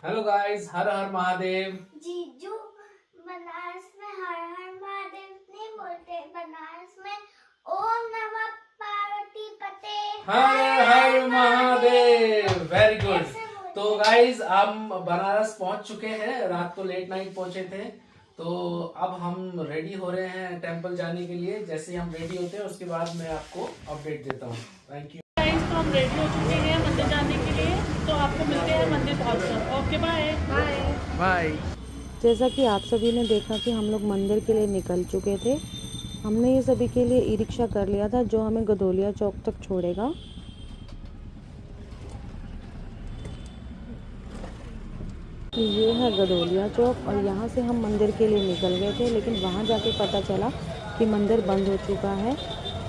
Hello guys, हर हर महादेव। जीजू, बनारस में हर हर महादेव नहीं बोलते, बनारस में ओम नमः पार्वती पते हर हर महादेव। Very good. ऐसे बोलते तो गाइस, हम बनारस पहुंच चुके हैं। रात को लेट नाइट पहुंचे थे, तो अब हम रेडी हो रहे हैं टेंपल जाने के लिए। जैसे ही हम रेडी होते हैं उसके बाद मैं आपको अपडेट देता हूँ। Thank you guys. तो हम रेडी हो चुके हैं मंदिर जाने के लिए, तो आपको मिलते हैं मंदिर पहुंचकर। Okay, bye bye bye. जैसा कि आप सभी ने देखा कि हम लोग मंदिर के लिए निकल चुके थे। हमने ये सभी के लिए ई रिक्शा कर लिया था जो हमें गदोलिया चौक तक छोड़ेगा। ये है गदोलिया चौक और यहाँ से हम मंदिर के लिए निकल गए थे, लेकिन वहाँ जाके पता चला कि मंदिर बंद हो चुका है,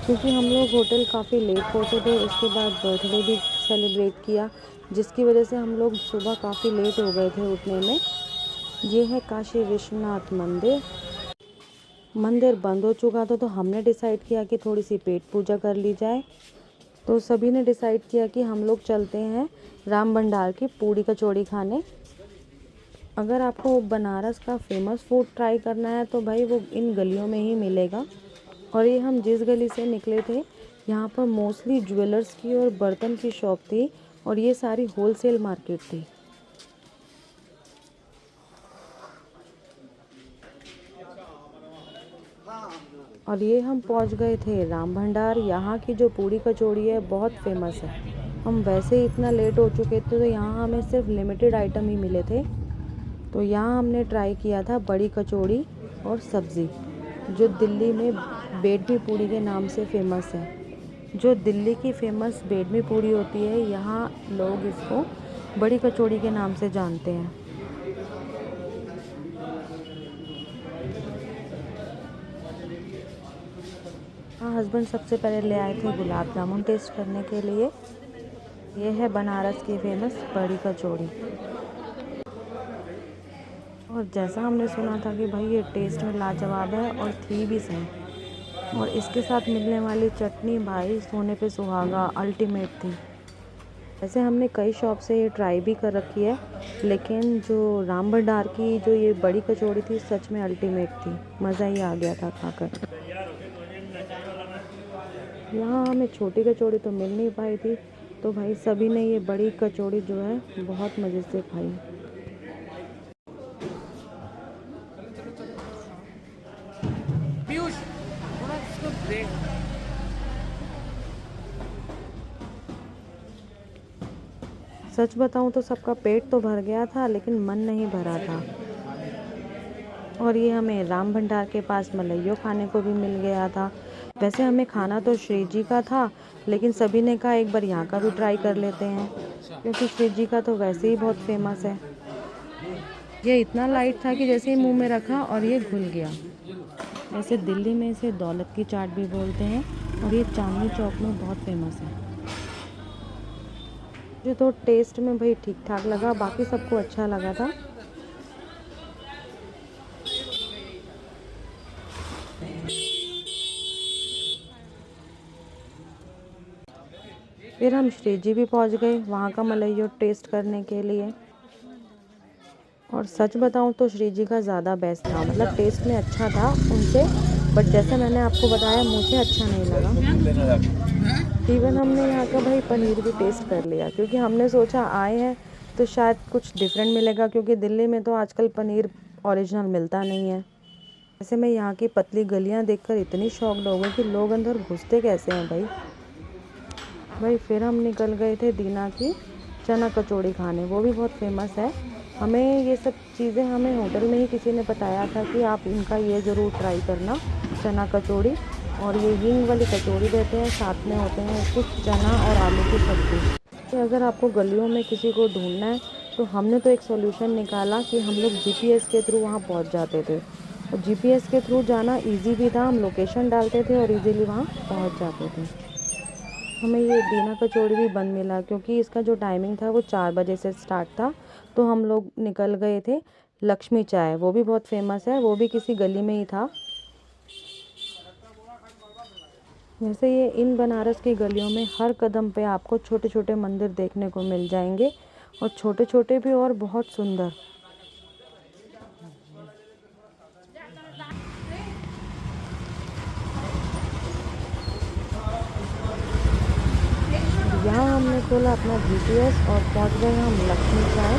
क्योंकि हम लोग होटल काफ़ी लेट पहुँचे थे। उसके बाद बर्थडे भी सेलिब्रेट किया, जिसकी वजह से हम लोग सुबह काफ़ी लेट हो गए थे उठने में। ये है काशी विश्वनाथ मंदिर। मंदिर बंद हो चुका था, तो हमने डिसाइड किया कि थोड़ी सी पेट पूजा कर ली जाए। तो सभी ने डिसाइड किया कि हम लोग चलते हैं राम भंडार की पूड़ी कचौड़ी खाने। अगर आपको बनारस का फेमस फूड ट्राई करना है तो भाई वो इन गलियों में ही मिलेगा। और ये हम जिस गली से निकले थे, यहाँ पर मोस्टली ज्वेलर्स की और बर्तन की शॉप थी, और ये सारी होलसेल मार्केट थी। और ये हम पहुंच गए थे राम भंडार। यहाँ की जो पूड़ी कचौड़ी है बहुत फेमस है। हम वैसे ही इतना लेट हो चुके थे, तो यहाँ हमें सिर्फ लिमिटेड आइटम ही मिले थे। तो यहाँ हमने ट्राई किया था बड़ी कचौड़ी और सब्ज़ी, जो दिल्ली में बेडमी पूड़ी के नाम से फेमस है। जो दिल्ली की फेमस बेडमी पूड़ी होती है, यहाँ लोग इसको बड़ी कचौड़ी के नाम से जानते हैं। हाँ, हस्बैंड सबसे पहले ले आए थे गुलाब जामुन टेस्ट करने के लिए। ये है बनारस की फेमस बड़ी कचौड़ी। और जैसा हमने सुना था कि भाई ये टेस्ट में लाजवाब है, और थी भी सही। और इसके साथ मिलने वाली चटनी भाई सोने पे सुहागा, अल्टीमेट थी। वैसे हमने कई शॉप से ये ट्राई भी कर रखी है, लेकिन जो राम भंडार की जो ये बड़ी कचौड़ी थी सच में अल्टीमेट थी। मज़ा ही आ गया था खाकर। यहाँ हमें छोटी कचौड़ी तो मिल नहीं पाई थी, तो भाई सभी ने ये बड़ी कचौड़ी जो है बहुत मज़े से खाई। पीयूष, थोड़ा इसको ब्रेक। सच बताऊं तो सबका पेट तो भर गया था, लेकिन मन नहीं भरा था। और ये हमें राम भंडार के पास मलइयो खाने को भी मिल गया था। वैसे हमें खाना तो श्री जी का था, लेकिन सभी ने कहा एक बार यहाँ का भी ट्राई कर लेते हैं, क्योंकि श्री जी का तो वैसे ही बहुत फेमस है। ये इतना लाइट था कि जैसे ही मुंह में रखा और ये घुल गया। वैसे दिल्ली में इसे दौलत की चाट भी बोलते हैं, और ये चांदनी चौक में बहुत फेमस है। मुझे तो टेस्ट में भाई ठीक ठाक लगा, बाकी सबको अच्छा लगा था। फिर हम श्री जी भी पहुंच गए वहाँ का मलइयो टेस्ट करने के लिए। और सच बताऊं तो श्री जी का ज़्यादा बेस्ट था, मतलब टेस्ट में अच्छा था उनसे, बट जैसे मैंने आपको बताया मुझे अच्छा नहीं लगा। इवन हमने यहाँ का भाई पनीर भी टेस्ट कर लिया, क्योंकि हमने सोचा आए हैं तो शायद कुछ डिफरेंट मिलेगा, क्योंकि दिल्ली में तो आजकल पनीर ओरिजिनल मिलता नहीं है। वैसे मैं यहाँ की पतली गलियाँ देखकर इतनी शॉक्ड हो गई कि लोग अंदर घुसते कैसे हैं भाई। फिर हम निकल गए थे दीना की चना कचौड़ी खाने, वो भी बहुत फेमस है। हमें ये सब चीज़ें हमें होटल में ही किसी ने बताया था कि आप इनका ये ज़रूर ट्राई करना, चना कचौड़ी। और ये हींग वाली कचौड़ी देते हैं, साथ में होते हैं कुछ चना और आलू की सब्ज़ी। तो अगर आपको गलियों में किसी को ढूंढना है, तो हमने तो एक सॉल्यूशन निकाला कि हम लोग जीपीएस के थ्रू वहाँ पहुँच जाते थे। और जीपीएस के थ्रू जाना इजी भी था, हम लोकेशन डालते थे और इजीली वहाँ पहुँच जाते थे। हमें ये दीना कचौड़ी भी बंद मिला, क्योंकि इसका जो टाइमिंग था वो 4 बजे से स्टार्ट था। तो हम लोग निकल गए थे लक्ष्मी चाय, वो भी बहुत फेमस है, वो भी किसी गली में ही था। वैसे ये इन बनारस की गलियों में हर कदम पे आपको छोटे छोटे मंदिर देखने को मिल जाएंगे, और छोटे छोटे भी और बहुत सुंदर। यहाँ हमने खोला अपना GPS और पहुँच गए हम लक्ष्मी चाय।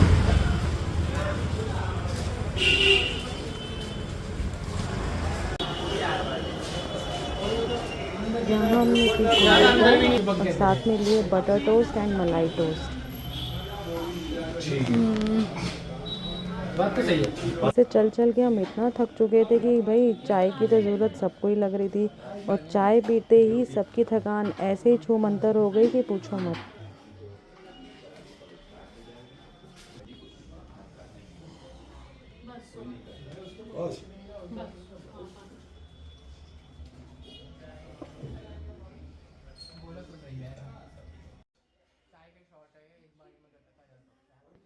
यहाँ हमने और साथ में लिए बटर टोस्ट एंड मलाई टोस्ट। बात तो सही है। ऐसे चल चल के हम इतना थक चुके थे कि भाई चाय की तो ज़रूरत सबको ही लग रही थी, और चाय पीते ही सबकी थकान ऐसे ही छू मंतर हो गई कि पूछो मत।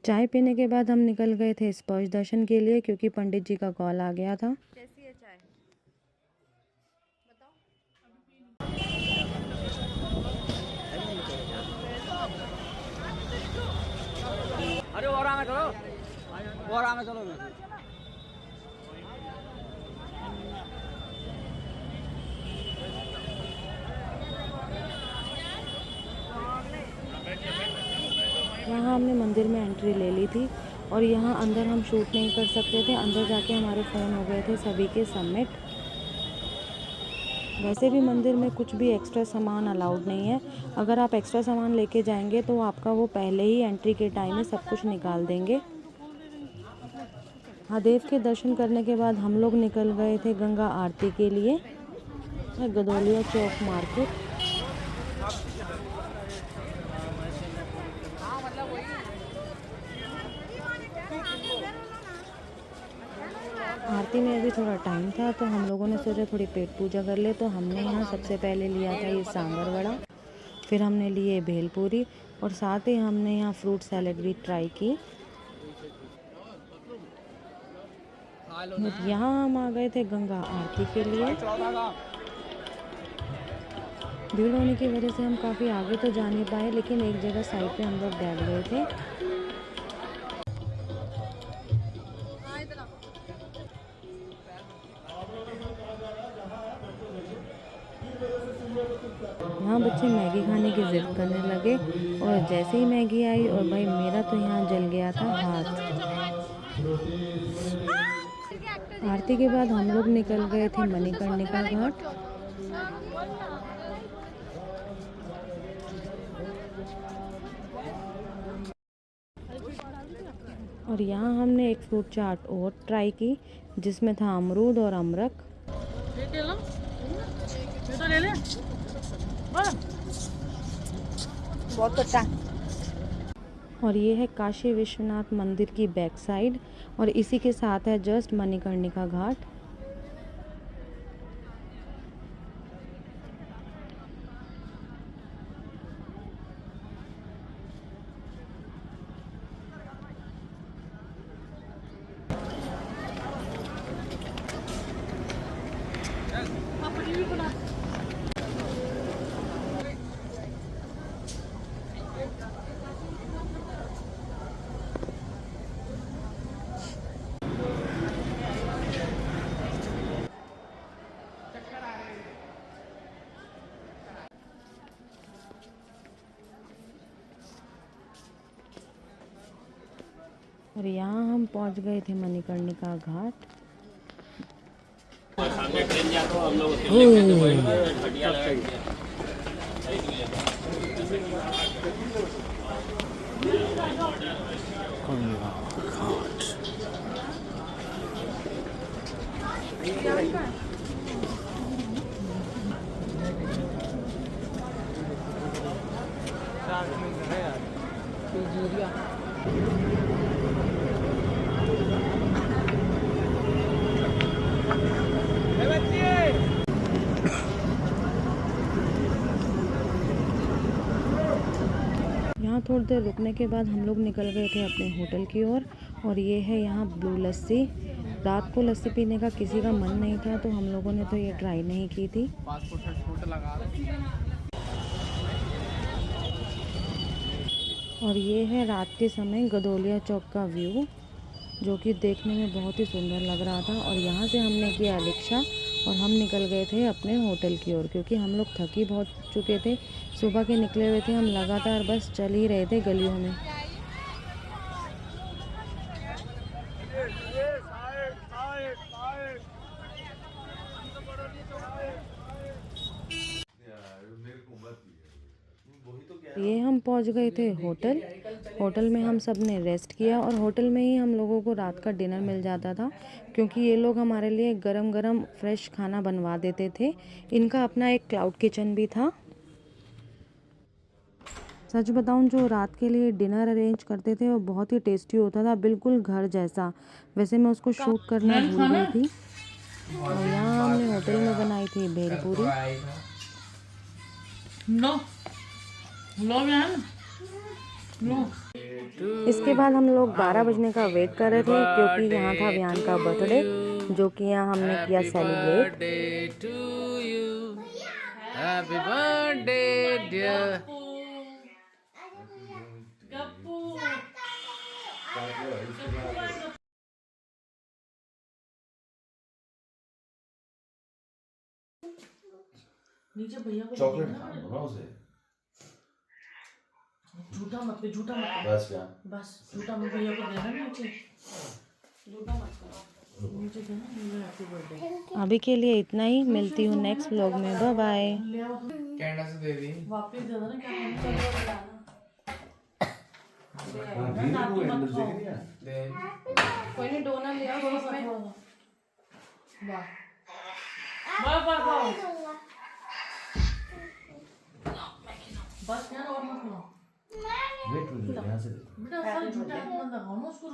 चाय पीने के बाद हम निकल गए थे स्पर्श दर्शन के लिए, क्योंकि पंडित जी का कॉल आ गया था। कैसी है चाय? अरे और आगे चलो, और आगे चलो। यहाँ हमने मंदिर में एंट्री ले ली थी, और यहाँ अंदर हम शूट नहीं कर सकते थे। अंदर जाके हमारे फ़ोन हो गए थे सभी के सबमिट। वैसे भी मंदिर में कुछ भी एक्स्ट्रा सामान अलाउड नहीं है। अगर आप एक्स्ट्रा सामान लेके जाएंगे तो आपका वो पहले ही एंट्री के टाइम में सब कुछ निकाल देंगे। महादेव के दर्शन करने के बाद हम लोग निकल गए थे गंगा आरती के लिए, गदौलिया चौक मार्केट। आरती में अभी थोड़ा टाइम था, तो हम लोगों ने सोचा थोड़ी पेट पूजा कर ले। तो हमने यहाँ सबसे पहले लिया था ये सांभर वड़ा, फिर हमने लिए भेलपूरी, और साथ ही हमने यहाँ फ्रूट सैलेड भी ट्राई की। यहाँ हम आ गए थे गंगा आरती के लिए। भीड़ होने की वजह से हम काफ़ी आगे तो जा नहीं पाए, लेकिन एक जगह साइड पे हम लोग बैठ गए थे। यहाँ बच्चे मैगी खाने की ज़िद करने लगे, और जैसे ही मैगी आई, और भाई मेरा तो यहाँ जल गया था हाथ। आरती के बाद हम लोग निकल गए थे मणिकर्णिका घाट। और यहाँ हमने एक फ्रूट चाट और ट्राई की, जिसमें था अमरूद और अमरख। बहुत अच्छा। और ये है काशी विश्वनाथ मंदिर की बैक साइड, और इसी के साथ है जस्ट मणिकर्णिका घाट। और यहाँ हम पहुँच गए थे मणिकर्णिका घाट। यहाँ थोड़ी देर रुकने के बाद हम लोग निकल गए थे अपने होटल की ओर। और ये है यहाँ ब्लू लस्सी। रात को लस्सी पीने का किसी का मन नहीं था, तो हम लोगों ने तो ये ट्राई नहीं की थी। और ये है रात के समय गदोलिया चौक का व्यू, जो कि देखने में बहुत ही सुंदर लग रहा था। और यहाँ से हमने किया रिक्शा और हम निकल गए थे अपने होटल की ओर, क्योंकि हम लोग थकी बहुत चुके थे, सुबह के निकले हुए थे। हम लगातार बस चल ही रहे थे गलियों में। ये हम पहुंच गए थे होटल। होटल में हम सब ने रेस्ट किया और होटल में ही हम लोगों को रात का डिनर मिल जाता था, क्योंकि ये लोग हमारे लिए गरम गरम फ्रेश खाना बनवा देते थे। इनका अपना एक क्लाउड किचन भी था। सच बताऊं, जो रात के लिए डिनर अरेंज करते थे वो बहुत ही टेस्टी होता था, बिल्कुल घर जैसा। वैसे मैं उसको शूट करना भूल गई थी। और यहाँ हमने होटल में बनाई थी भेलपूरी। लो लो यार लो। इसके बाद हम लोग 12 बजने का वेट कर रहे थे, क्योंकि यहाँ था वियान का बर्थडे, जो कि यहाँ हमने किया celebrate. Happy birthday dear. Gappu नीचे भैया को चॉकलेट खाना ना उसे। झूठा मत कर, झूठा मत कर, बस क्या बस झूठा मत। भैया को देना नीचे, झूठा मत कर, नीचे देना। Happy birthday. अभी के लिए इतना ही, मिलती हूँ नेक्स्ट व्लॉग में। Bye bye. ले आओ कैंडल से दे दी वापस दे देना। क्या करना चलो दे। कोई नहीं, डोना ले आओ इसमें। वाह वाह वाह वाह। बस यार और मत खाओ वेट यहाँ से बेटा, सारे झूठा मत लगाओ ना उसको।